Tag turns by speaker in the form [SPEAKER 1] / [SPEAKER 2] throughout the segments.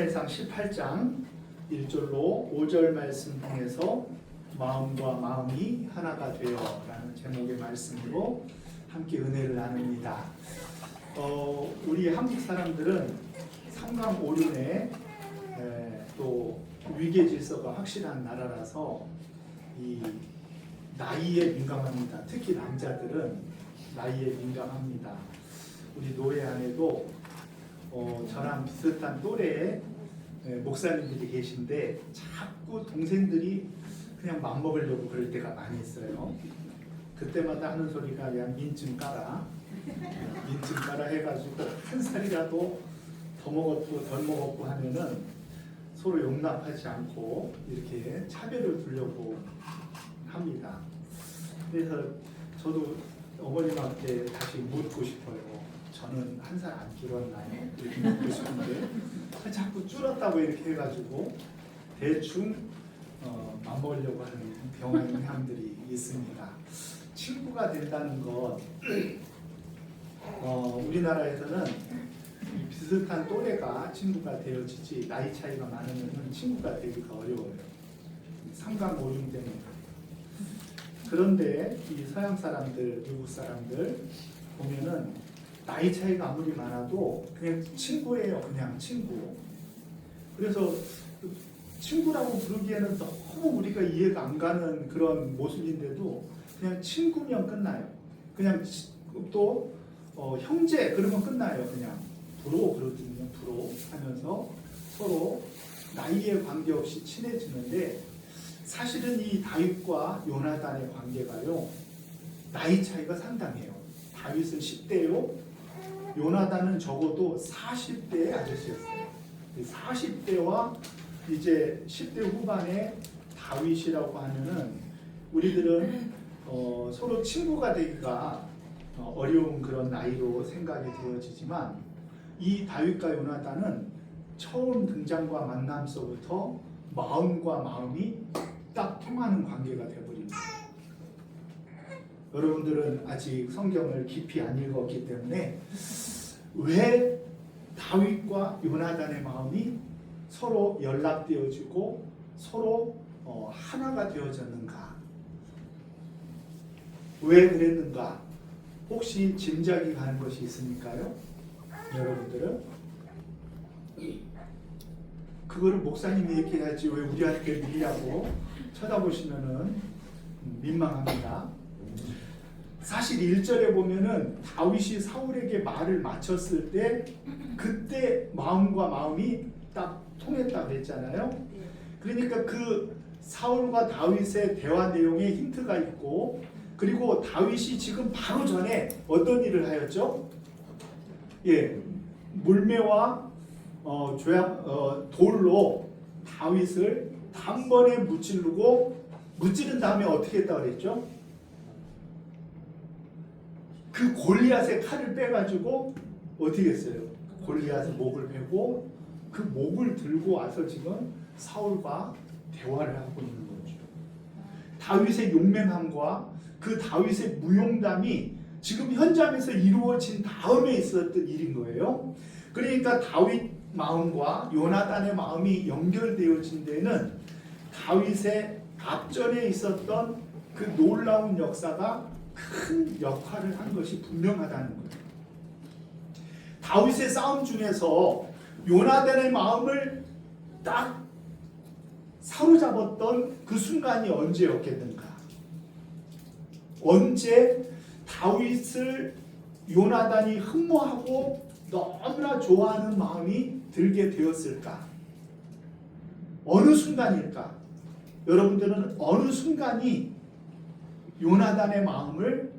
[SPEAKER 1] 사무엘상 18장 1절로 5절 말씀 통해서 마음과 마음이 하나가 되어 라는 제목의 말씀으로 함께 은혜를 나눕니다. 우리 한국 사람들은 삼강오륜에 또 위계 질서가 확실한 나라라서 이 나이에 민감합니다. 특히 남자들은 나이에 민감합니다. 우리 노회 안에도 저랑 비슷한 또래의 목사님들이 계신데 자꾸 동생들이 그냥 맘먹으려고 그럴 때가 많이 있어요. 그때마다 하는 소리가 야 민증 깔아 민증 깔아 해가지고 한 살이라도 더 먹었고 덜 먹었고 하면은 서로 용납하지 않고 이렇게 차별을 두려고 합니다. 그래서 저도 어머님한테 다시 묻고 싶어요. 저는 한 살 안 줄었나요? 이렇게 묻고 싶은데 자꾸 줄었다고 이렇게 해가지고 대충 맘먹으려고 하는 경향들이 있습니다. 친구가 된다는 것 우리나라에서는 비슷한 또래가 친구가 되어지지 나이 차이가 많으면 친구가 되기가 어려워요. 삼강오륜 때문에. 그런데 이 서양 사람들, 미국 사람들 보면은 나이 차이가 아무리 많아도 그냥 친구예요. 그냥 친구. 그래서 친구라고 부르기에는 너무 우리가 이해가 안 가는 그런 모습인데도 그냥 친구면 끝나요. 그냥 또 형제 그러면 끝나요. 그냥 브로 그러거든요. 브로 하면서 서로 나이에 관계없이 친해지는데 사실은 이 다윗과 요나단의 관계가요. 나이 차이가 상당해요. 다윗은 10대요. 요나단은 적어도 40대의 아저씨였어요. 40대와 이제 10대 후반의 다윗이라고 하면은 우리들은 서로 친구가 되기가 어려운 그런 나이로 생각이 되어지지만 이 다윗과 요나단은 처음 등장과 만남서부터 마음과 마음이 딱 통하는 관계가 되어버립니다. 여러분들은 아직 성경을 깊이 안 읽었기 때문에 왜 다윗과 요나단의 마음이 서로 연락되어지고 서로 하나가 되어졌는가? 왜 그랬는가? 혹시 짐작이 가는 것이 있습니까요? 여러분들은? 그거를 목사님이 얘기해야지 왜 우리한테 밀려고 쳐다보시면은 민망합니다. 사실 1절에 보면은 다윗이 사울에게 말을 마쳤을 때 그때 마음과 마음이 딱 통했다고 했잖아요. 그러니까 그 사울과 다윗의 대화 내용에 힌트가 있고 그리고 다윗이 지금 바로 전에 어떤 일을 하였죠? 예, 물매와 돌로 다윗을 단번에 무찌른 다음에 어떻게 했다고 그랬죠? 그 골리앗의 칼을 빼가지고 어떻게 했어요? 골리앗의 목을 베고 그 목을 들고 와서 지금 사울과 대화를 하고 있는 거죠. 다윗의 용맹함과 그 다윗의 무용담이 지금 현장에서 이루어진 다음에 있었던 일인 거예요. 그러니까 다윗 마음과 요나단의 마음이 연결되어진 데는 다윗의 앞전에 있었던 그 놀라운 역사가 큰 역할을 한 것이 분명하다는 거예요. 다윗의 싸움 중에서 요나단의 마음을 딱 사로잡았던 그 순간이 언제였겠는가? 언제 다윗을 요나단이 흠모하고 너무나 좋아하는 마음이 들게 되었을까? 어느 순간일까? 여러분들은 어느 순간이 요나단의 마음을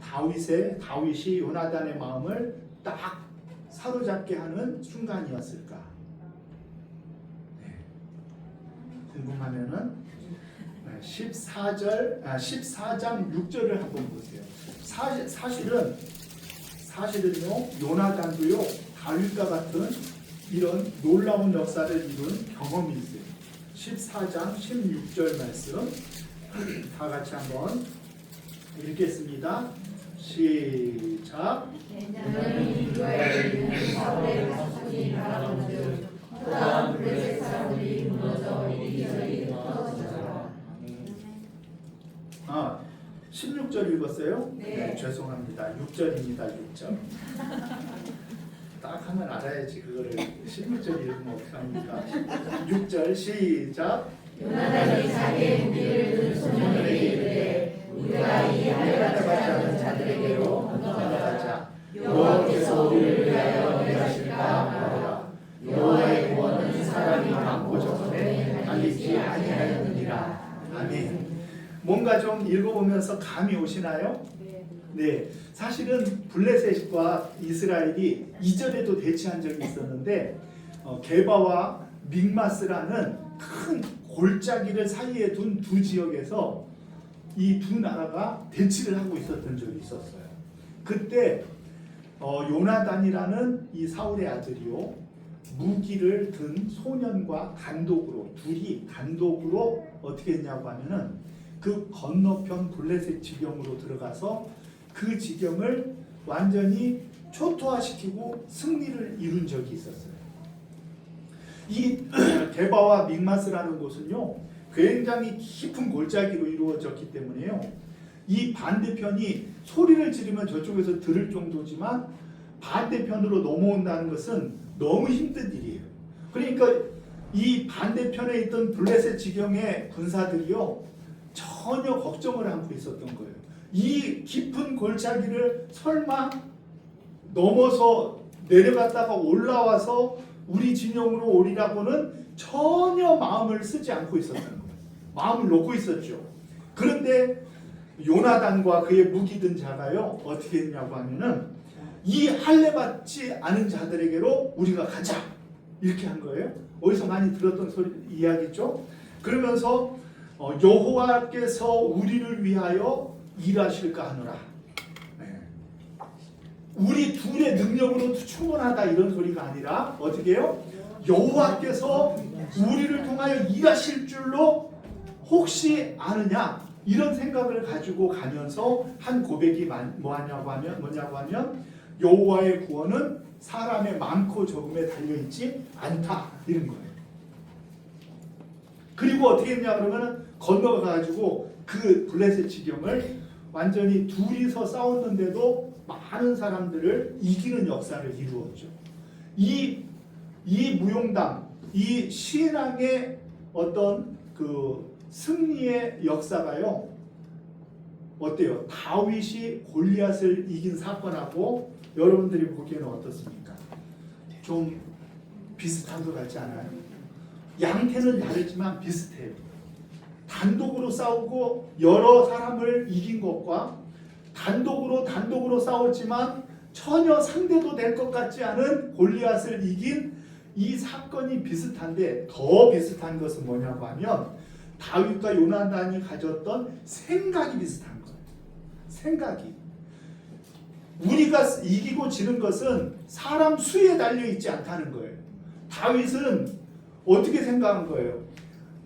[SPEAKER 1] 다윗이 요나단의 마음을 딱 사로잡게 하는 순간이었을까? 네. 궁금하면은 14장 6절을 한번 보세요. 사실은요 요나단도요 다윗과 같은 이런 놀라운 역사를 이룬 경험이 있어요. 14장 16절 말씀 다 같이 한번 읽겠습니다. 시작.
[SPEAKER 2] 그다음 블레셋 사람들이 무너져 이리저리 흩어지더라.
[SPEAKER 1] 16절 읽었어요?
[SPEAKER 2] 네.
[SPEAKER 1] 죄송합니다. 6절입니다. 6절. 딱 하면 알아야지 그거를 16절 읽으면 어떡합니까? 6절 시작.
[SPEAKER 2] 요나단이 자기의 무기를 든 소년에게 이르되 우리가 이 할례받지 않은 자들에게로 건너가자. 여호와께서 우리를 위하여 일하실까 하노라. 여호와의 구원은 사람이 많고 적음에 달리지 아니하였느니라.
[SPEAKER 1] 아멘. 뭔가 좀 읽어보면서 감이 오시나요? 네. 사실은 블레셋과 이스라엘이 이전에도 대치한 적이 있었는데 게바와 믹마스라는 큰 골짜기를 사이에 둔 두 지역에서 이 두 나라가 대치를 하고 있었던 적이 있었어요. 그때 요나단이라는 이 사울의 아들이요, 무기를 든 소년과 둘이 단독으로 어떻게 했냐고 하면은 그 건너편 블레셋 지경으로 들어가서 그 지경을 완전히 초토화시키고 승리를 이룬 적이 있었어요. 이 게바와 믹마스라는 곳은요, 굉장히 깊은 골짜기로 이루어졌기 때문에요, 이 반대편이 소리를 지르면 저쪽에서 들을 정도지만 반대편으로 넘어온다는 것은 너무 힘든 일이에요. 그러니까 이 반대편에 있던 블레셋 지경의 군사들이요, 전혀 걱정을 않고 있었던 거예요. 이 깊은 골짜기를 설마 넘어서 내려갔다가 올라와서 우리 진영으로 오리라고는 전혀 마음을 쓰지 않고 있었던 거예요. 마음을 놓고 있었죠. 그런데 요나단과 그의 무기 든 자가요, 어떻게 했냐고 하면은 이 할례받지 않은 자들에게로 우리가 가자, 이렇게 한 거예요. 어디서 많이 들었던 이야기죠. 그러면서 여호와께서 우리를 위하여 일하실까 하노라. 네. 우리 둘의 능력으로 충분하다 이런 소리가 아니라 어떻게 해요? 여호와께서 우리를 통하여 일하실 줄로 혹시 아느냐, 이런 생각을 가지고 가면서 한 고백이 뭐냐고 하면 여호와의 구원은 사람의 많고 적음에 달려있지 않다, 이런 거예요. 그리고 어떻게 했냐 그러면 건너가가지고 그 블레셋 지경을 완전히 둘이서 싸웠는데도 많은 사람들을 이기는 역사를 이루었죠. 이 무용담, 이 신앙의 어떤 그 승리의 역사가요, 어때요? 다윗이 골리앗을 이긴 사건하고 여러분들이 보기에는 어떻습니까? 좀 비슷한 것 같지 않아요? 양태는 다르지만 비슷해요. 단독으로 싸우고 여러 사람을 이긴 것과 단독으로 싸웠지만 전혀 상대도 될 것 같지 않은 골리앗을 이긴 이 사건이 비슷한데, 더 비슷한 것은 뭐냐고 하면 다윗과 요나단이 가졌던 생각이 비슷한 거예요. 생각이. 우리가 이기고 지는 것은 사람 수에 달려 있지 않다는 거예요. 다윗은 어떻게 생각한 거예요?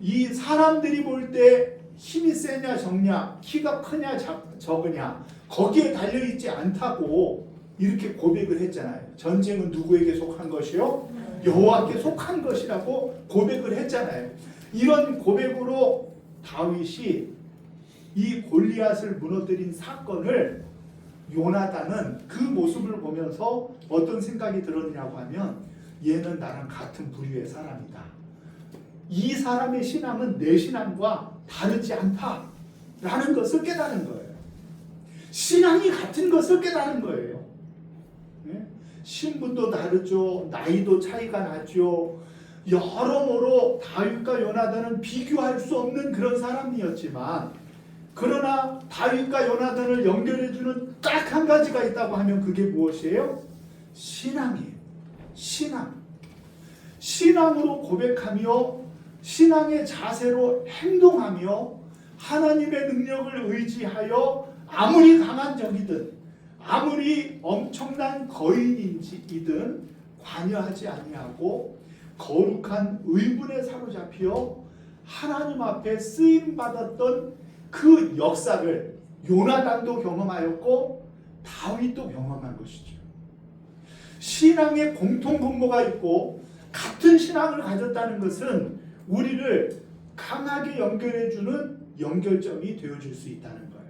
[SPEAKER 1] 이 사람들이 볼 때 힘이 세냐 적냐, 키가 크냐 적으냐, 거기에 달려 있지 않다고 이렇게 고백을 했잖아요. 전쟁은 누구에게 속한 것이요? 여호와께 속한 것이라고 고백을 했잖아요. 이런 고백으로 다윗이 이 골리앗을 무너뜨린 사건을, 요나단은 그 모습을 보면서 어떤 생각이 들었냐고 하면, 얘는 나랑 같은 부류의 사람이다. 이 사람의 신앙은 내 신앙과 다르지 않다라는 것을 깨달은 거예요. 신앙이 같은 것을 깨달은 거예요. 네? 신분도 다르죠. 나이도 차이가 나죠. 여러모로 다윗과 요나단은 비교할 수 없는 그런 사람이었지만, 그러나 다윗과 요나단을 연결해주는 딱 한 가지가 있다고 하면 그게 무엇이에요? 신앙이에요. 신앙으로 고백하며 신앙의 자세로 행동하며 하나님의 능력을 의지하여 아무리 강한 적이든 아무리 엄청난 거인이든 관여하지 아니하고 거룩한 의문에 사로잡혀 하나님 앞에 쓰임받았던 그 역사를 요나단도 경험하였고 다윗도 경험한 것이죠. 신앙의 공통 분모가 있고 같은 신앙을 가졌다는 것은 우리를 강하게 연결해주는 연결점이 되어줄 수 있다는 거예요.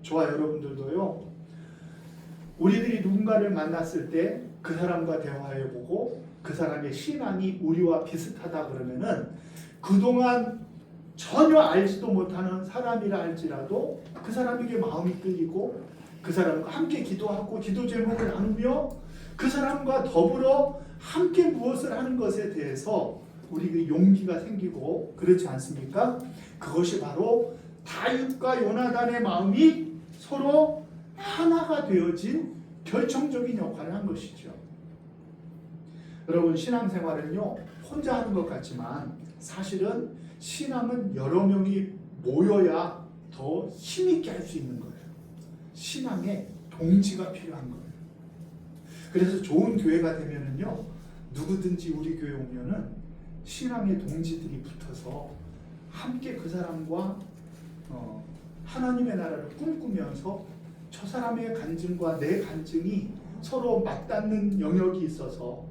[SPEAKER 1] 저와 여러분들도요, 우리들이 누군가를 만났을 때 그 사람과 대화해보고 그 사람의 신앙이 우리와 비슷하다 그러면은 그동안 전혀 알지도 못하는 사람이라 할지라도 그 사람에게 마음이 끌리고 그 사람과 함께 기도하고 기도 제목을 나누며 그 사람과 더불어 함께 무엇을 하는 것에 대해서 우리가 용기가 생기고 그렇지 않습니까? 그것이 바로 다윗과 요나단의 마음이 서로 하나가 되어진 결정적인 역할을 한 것이죠. 여러분, 신앙생활은요, 혼자 하는 것 같지만 사실은 신앙은 여러 명이 모여야 더 힘있게 할 수 있는 거예요. 신앙에 동지가 필요한 거예요. 그래서 좋은 교회가 되면은요, 누구든지 우리 교회 오면은 신앙의 동지들이 붙어서 함께 그 사람과 하나님의 나라를 꿈꾸면서 저 사람의 간증과 내 간증이 서로 맞닿는 영역이 있어서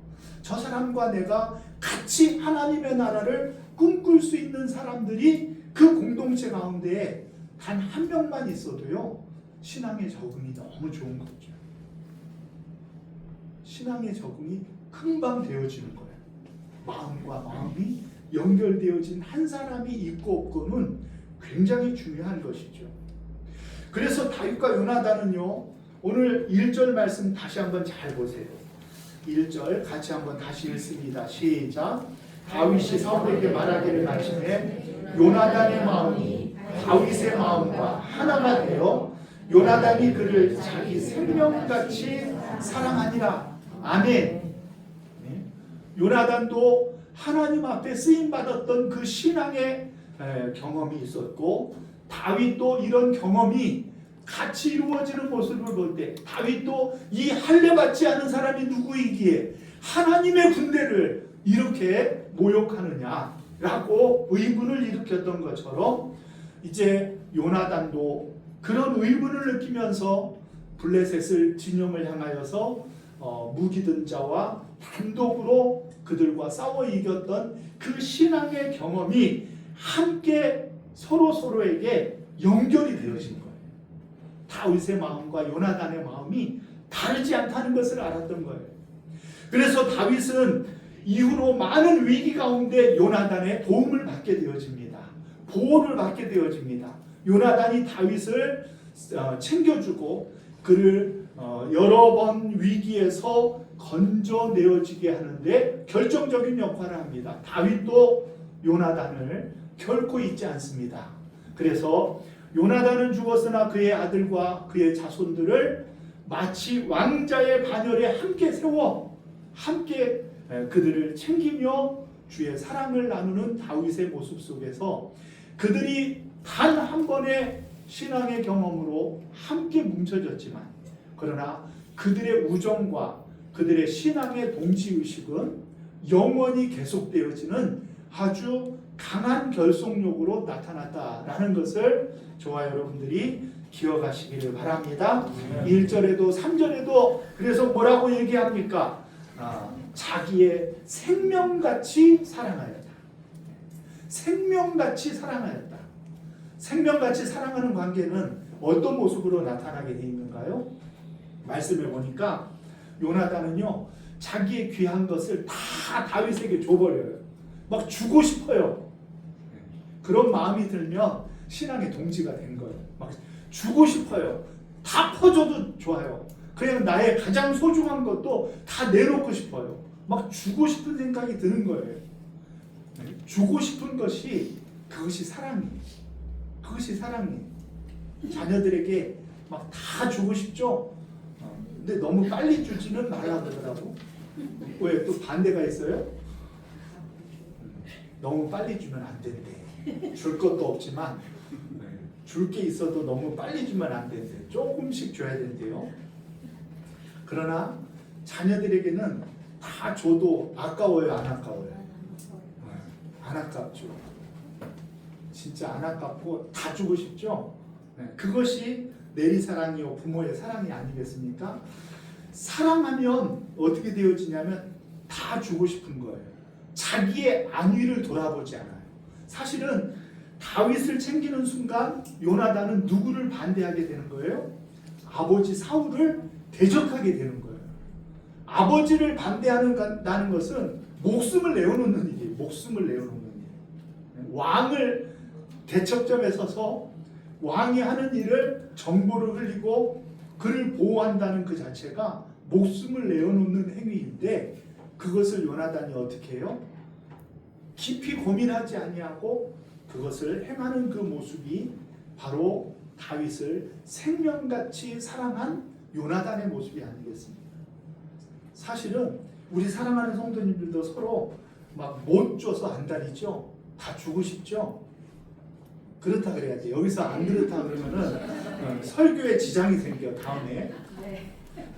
[SPEAKER 1] 저 사람과 내가 같이 하나님의 나라를 꿈꿀 수 있는 사람들이 그 공동체 가운데에 단 한 명만 있어도요, 신앙의 적응이 너무 좋은 거죠. 신앙의 적응이 금방 되어지는 거예요. 마음과 마음이 연결되어진 한 사람이 있고 없고는 굉장히 중요한 것이죠. 그래서 다윗과 요나단은요, 오늘 1절 말씀 다시 한번 잘 보세요. 1절 같이 한번 다시 읽습니다. 시작. 다윗이 사울에게 말하기를 마침에 요나단의 마음이 다윗의 마음과 하나가 되어 요나단이 그를 자기 생명같이 사랑하니라. 아멘. 요나단도 하나님 앞에 쓰임받았던 그 신앙의 경험이 있었고, 다윗도 이런 경험이 같이 이루어지는 모습을 볼 때 다윗도 이 할례받지 않은 사람이 누구이기에 하나님의 군대를 이렇게 모욕하느냐라고 의문을 일으켰던 것처럼 이제 요나단도 그런 의문을 느끼면서 블레셋을 진영을 향하여서 무기든 자와 단독으로 그들과 싸워 이겼던 그 신앙의 경험이 함께 서로에게 연결이 되어진 거예요. 다윗의 마음과 요나단의 마음이 다르지 않다는 것을 알았던 거예요. 그래서 다윗은 이후로 많은 위기 가운데 요나단의 도움을 받게 되어집니다. 보호를 받게 되어집니다. 요나단이 다윗을 챙겨주고 그를 여러 번 위기에서 건져내어지게 하는데 결정적인 역할을 합니다. 다윗도 요나단을 결코 잊지 않습니다. 그래서 요나단은 죽었으나 그의 아들과 그의 자손들을 마치 왕자의 반열에 함께 세워 함께 그들을 챙기며 주의 사랑을 나누는 다윗의 모습 속에서 그들이 단 한 번의 신앙의 경험으로 함께 뭉쳐졌지만, 그러나 그들의 우정과 그들의 신앙의 동지의식은 영원히 계속되어지는 아주 강한 결속력으로 나타났다라는 것을 저와 여러분들이 기억하시기를 바랍니다. 1절에도 3절에도 그래서 뭐라고 얘기합니까? 자기의 생명같이 사랑하였다. 생명같이 사랑하였다. 생명같이 사랑하는 관계는 어떤 모습으로 나타나게 되어 있는가요? 말씀해 보니까 요나단은요, 자기의 귀한 것을 다 다윗에게 줘버려요. 막 주고 싶어요. 그런 마음이 들면 신앙의 동지가 된 거예요. 막 주고 싶어요. 다 퍼줘도 좋아요. 그냥 나의 가장 소중한 것도 다 내놓고 싶어요. 막 주고 싶은 생각이 드는 거예요. 주고 싶은 것이 그것이 사랑이에요. 그것이 사랑이에요. 자녀들에게 막 다 주고 싶죠. 근데 너무 빨리 주지는 말라 그러더라고. 왜? 또 반대가 있어요? 너무 빨리 주면 안 된대. 줄 것도 없지만 줄 게 있어도 너무 빨리 주면 안 된대. 조금씩 줘야 된대요. 그러나 자녀들에게는 다 줘도 아까워요, 안 아까워요? 안 아깝죠. 진짜 안 아깝고 다 주고 싶죠. 그것이 내리사랑이요 부모의 사랑이 아니겠습니까? 사랑하면 어떻게 되어지냐면 다 주고 싶은 거예요. 자기의 안위를 돌아보지 않아요. 사실은 다윗을 챙기는 순간 요나단은 누구를 반대하게 되는 거예요? 아버지 사울을 대적하게 되는 거예요. 아버지를 반대한다는 것은 목숨을 내어놓는 일이에요. 목숨을 내어놓는 일. 왕을 대척점에 서서 왕이 하는 일을 정보를 흘리고 그를 보호한다는 그 자체가 목숨을 내어놓는 행위인데 그것을 요나단이 어떻게 해요? 깊이 고민하지 아니하고 그것을 행하는 그 모습이 바로 다윗을 생명같이 사랑한 요나단의 모습이 아니겠습니까? 사실은 우리 사랑하는 성도님들도 서로 막 못 줘서 안달이죠. 다 주고 싶죠. 그렇다 그래야지. 여기서 안 그렇다 그러면은 설교에 지장이 생겨. 다음에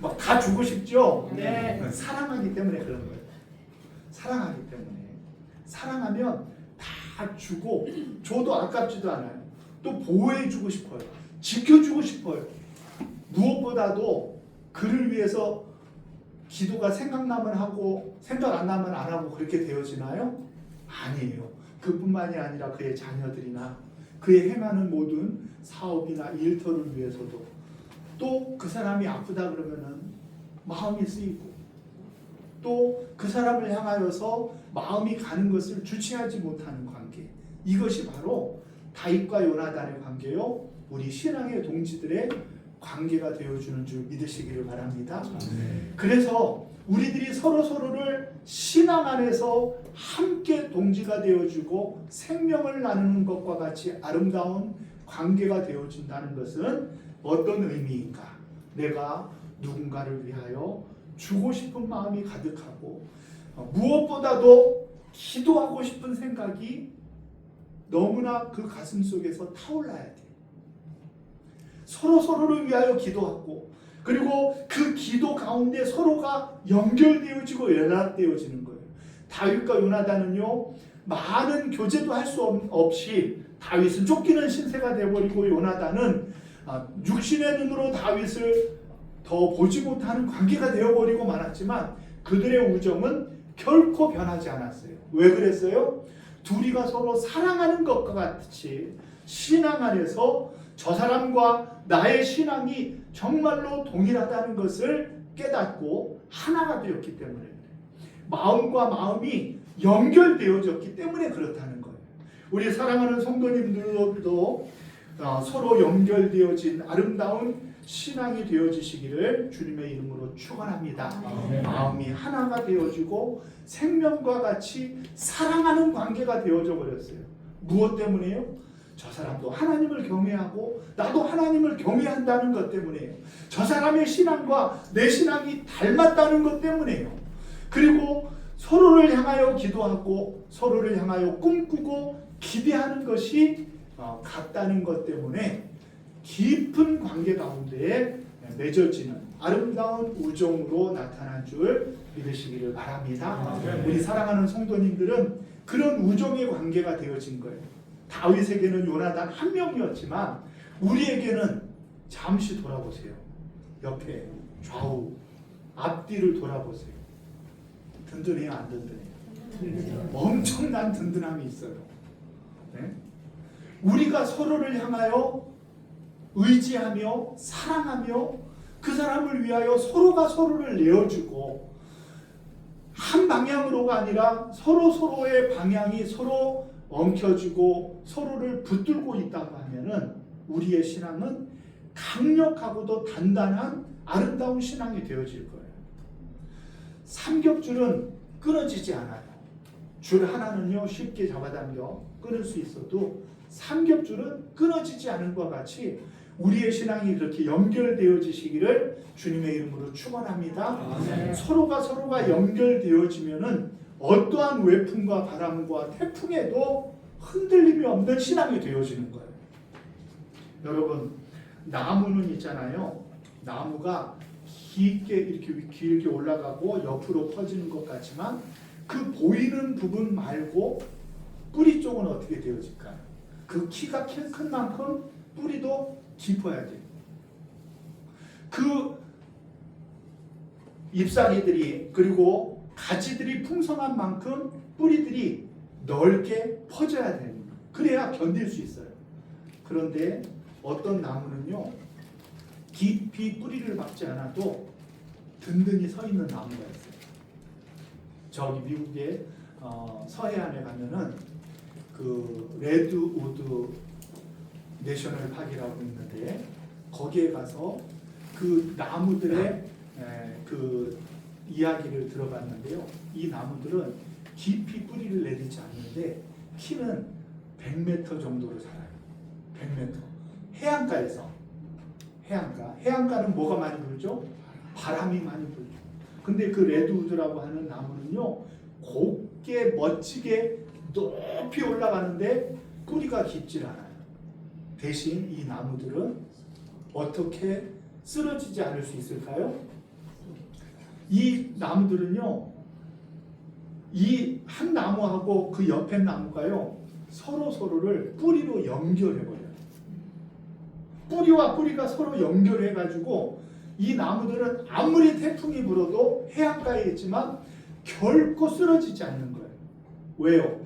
[SPEAKER 1] 막 다 주고 싶죠. 사랑하기 때문에 그런 거예요. 사랑하기 때문에. 사랑하면 다 주고 줘도 아깝지도 않아요. 또 보호해주고 싶어요. 지켜주고 싶어요. 무엇보다도 그를 위해서 기도가 생각나면 하고 생각 안 나면 안 하고 그렇게 되어지나요? 아니에요. 그뿐만이 아니라 그의 자녀들이나 그의 행하는 모든 사업이나 일터를 위해서도 또 그 사람이 아프다 그러면은 마음이 쓰이고 또 그 사람을 향하여서 마음이 가는 것을 주체하지 못하는 관계, 이것이 바로 다윗과 요나단의 관계요 우리 신앙의 동지들의 관계가 되어주는 줄 믿으시기를 바랍니다. 그래서 우리들이 서로서로를 신앙 안에서 함께 동지가 되어주고 생명을 나누는 것과 같이 아름다운 관계가 되어준다는 것은 어떤 의미인가? 내가 누군가를 위하여 주고 싶은 마음이 가득하고 무엇보다도 기도하고 싶은 생각이 너무나 그 가슴 속에서 타올라야 돼. 서로를 위하여 기도하고 그리고 그 기도 가운데 서로가 연결되어지고 연합되어지는 거예요. 다윗과 요나단은요 많은 교제도 할 수 없이 다윗은 쫓기는 신세가 되어버리고 요나단은 육신의 눈으로 다윗을 더 보지 못하는 관계가 되어버리고 말았지만 그들의 우정은 결코 변하지 않았어요. 왜 그랬어요? 둘이가 서로 사랑하는 것과 같이 신앙 안에서 저 사람과 나의 신앙이 정말로 동일하다는 것을 깨닫고 하나가 되었기 때문에 그래요. 마음과 마음이 연결되어졌기 때문에 그렇다는 거예요. 우리 사랑하는 성도님들도 서로 연결되어진 아름다운 신앙이 되어지시기를 주님의 이름으로 축원합니다. 마음이 하나가 되어지고 생명과 같이 사랑하는 관계가 되어져 버렸어요. 무엇 때문에요? 저 사람도 하나님을 경외하고 나도 하나님을 경외한다는 것 때문에요. 저 사람의 신앙과 내 신앙이 닮았다는 것 때문에요. 그리고 서로를 향하여 기도하고 서로를 향하여 꿈꾸고 기대하는 것이 같다는 것 때문에 깊은 관계 가운데 맺어지는 아름다운 우정으로 나타난 줄 믿으시기를 바랍니다. 우리 사랑하는 성도님들은 그런 우정의 관계가 되어진 거예요. 다윗에게는 요나단 한 명이었지만 우리에게는 잠시 돌아보세요. 옆에 좌우 앞뒤를 돌아보세요. 든든해요, 안 든든해요? 엄청난 든든함이 있어요. 네? 우리가 서로를 향하여 의지하며 사랑하며 그 사람을 위하여 서로가 서로를 내어주고 한 방향으로가 아니라 서로의 방향이 서로 엉켜주고 서로를 붙들고 있다고 하면은 우리의 신앙은 강력하고도 단단한 아름다운 신앙이 되어질 거예요. 삼겹줄은 끊어지지 않아요. 줄 하나는요 쉽게 잡아당겨 끊을 수 있어도 삼겹줄은 끊어지지 않은 것과 같이 우리의 신앙이 그렇게 연결되어지시기를 주님의 이름으로 축원합니다. 서로가 연결되어지면은 어떠한 외풍과 바람과 태풍에도 흔들림이 없는 신앙이 되어지는 거예요. 여러분, 나무는 있잖아요. 나무가 이렇게 길게 올라가고 옆으로 퍼지는 것 같지만 그 보이는 부분 말고 뿌리 쪽은 어떻게 되어질까요? 그 키가 큰 만큼 뿌리도 깊어야 돼요. 그 잎사귀들이 그리고 가지들이 풍성한 만큼 뿌리들이 넓게 퍼져야 되는 거예요. 그래야 견딜 수 있어요. 그런데 어떤 나무는요, 깊이 뿌리를 박지 않아도 든든히 서 있는 나무가 있어요. 저기 미국의 서해안에 가면은 그 레드우드 내셔널 파크라고 있는데 거기에 가서 그 나무들의 그 이야기를 들어봤는데요. 이 나무들은 깊이 뿌리를 내리지 않는데 키는 100m 정도로 자라요. 100m. 해안가에서. 해안가는 뭐가 많이 불죠? 바람이 많이 불죠. 근데 그 레드우드라고 하는 나무는요, 곱게 멋지게 높이 올라가는데 뿌리가 깊질 않아요. 대신 이 나무들은 어떻게 쓰러지지 않을 수 있을까요? 이 나무들은요, 이 한 나무하고 그 옆에 나무가요, 서로를 뿌리로 연결해버려요. 뿌리와 뿌리가 서로 연결해가지고 이 나무들은 아무리 태풍이 불어도 해안가에 있지만 결코 쓰러지지 않는 거예요. 왜요?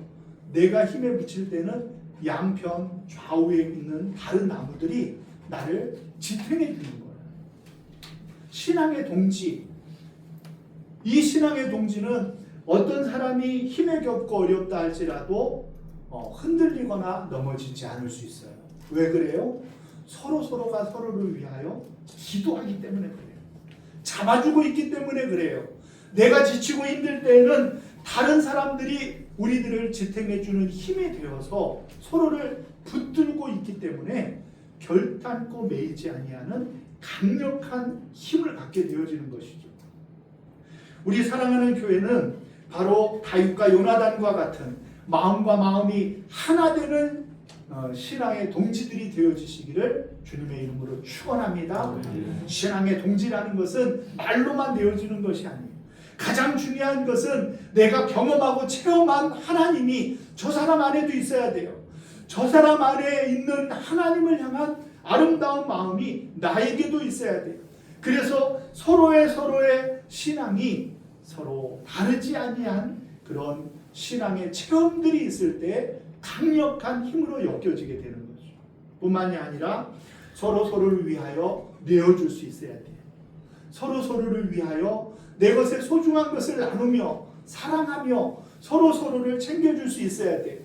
[SPEAKER 1] 내가 힘에 부칠 때는 양편 좌우에 있는 다른 나무들이 나를 지탱해 주는 거예요. 신앙의 동지. 이 신앙의 동지는 어떤 사람이 힘에 겹고 어렵다 할지라도 흔들리거나 넘어지지 않을 수 있어요. 왜 그래요? 서로가 서로를 위하여 기도하기 때문에 그래요. 잡아주고 있기 때문에 그래요. 내가 지치고 힘들 때에는 다른 사람들이 우리들을 지탱해주는 힘이 되어서 서로를 붙들고 있기 때문에 결단코 매이지 아니하는 강력한 힘을 갖게 되어지는 것이죠. 우리 사랑하는 교회는 바로 다윗과 요나단과 같은 마음과 마음이 하나 되는 신앙의 동지들이 되어지시기를 주님의 이름으로 축원합니다. 신앙의 동지라는 것은 말로만 되어지는 것이 아니에요. 가장 중요한 것은 내가 경험하고 체험한 하나님이 저 사람 안에도 있어야 돼요. 저 사람 안에 있는 하나님을 향한 아름다운 마음이 나에게도 있어야 돼요. 그래서 서로의 신앙이 서로 다르지 아니한 그런 신앙의 체험들이 있을 때 강력한 힘으로 엮여지게 되는 거죠. 뿐만이 아니라 서로를 위하여 내어줄 수 있어야 돼요. 서로를 위하여 내 것의 소중한 것을 나누며 사랑하며 서로를 챙겨줄 수 있어야 돼요.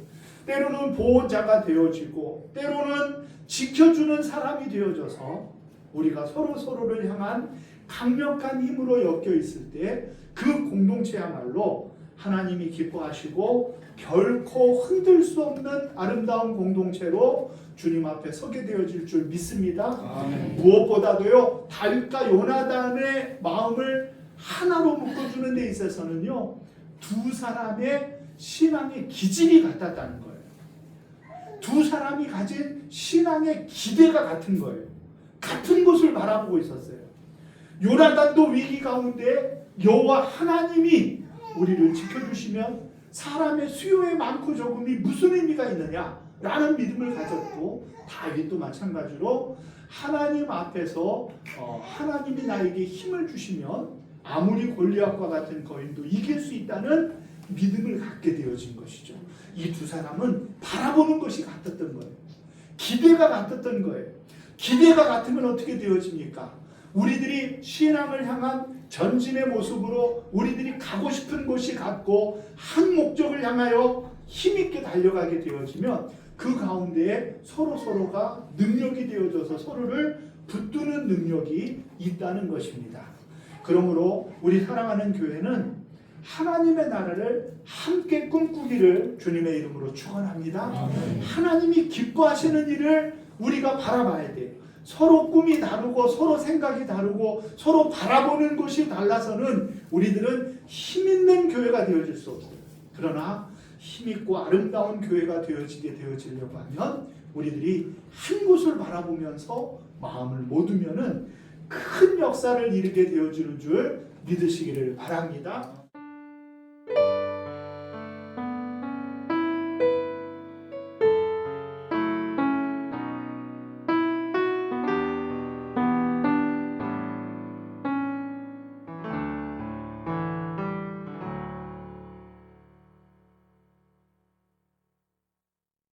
[SPEAKER 1] 때로는 보호자가 되어지고 때로는 지켜주는 사람이 되어져서 우리가 서로를 향한 강력한 힘으로 엮여 있을 때 그 공동체야말로 하나님이 기뻐하시고 결코 흔들 수 없는 아름다운 공동체로 주님 앞에 서게 되어질 줄 믿습니다. 아멘. 무엇보다도요, 다윗과 요나단의 마음을 하나로 묶어주는 데 있어서는요, 두 사람의 신앙의 기질이 같았다는 거예요. 두 사람이 가진 신앙의 기대가 같은 거예요. 같은 곳을 바라보고 있었어요. 요나단도 위기 가운데 여호와 하나님이 우리를 지켜주시면 사람의 수요의 많고 적음이 무슨 의미가 있느냐라는 믿음을 가졌고, 다윗도 마찬가지로 하나님 앞에서 하나님이 나에게 힘을 주시면 아무리 골리앗과 같은 거인도 이길 수 있다는 믿음을 갖게 되어진 것이죠. 이 두 사람은 바라보는 것이 같았던 거예요. 기대가 같았던 거예요. 기대가 같으면 어떻게 되어집니까? 우리들이 신앙을 향한 전진의 모습으로 우리들이 가고 싶은 곳이 같고 한 목적을 향하여 힘있게 달려가게 되어지면 그 가운데에 서로가 능력이 되어져서 서로를 붙드는 능력이 있다는 것입니다. 그러므로 우리 사랑하는 교회는 하나님의 나라를 함께 꿈꾸기를 주님의 이름으로 축원합니다. 하나님이 기뻐하시는 일을 우리가 바라봐야 돼요. 서로 꿈이 다르고 서로 생각이 다르고 서로 바라보는 곳이 달라서는 우리들은 힘있는 교회가 되어질 수 없어요. 그러나 힘있고 아름다운 교회가 되어지려고 하면 우리들이 한 곳을 바라보면서 마음을 모으면은 큰 역사를 이루게 되어지는 줄 믿으시기를 바랍니다.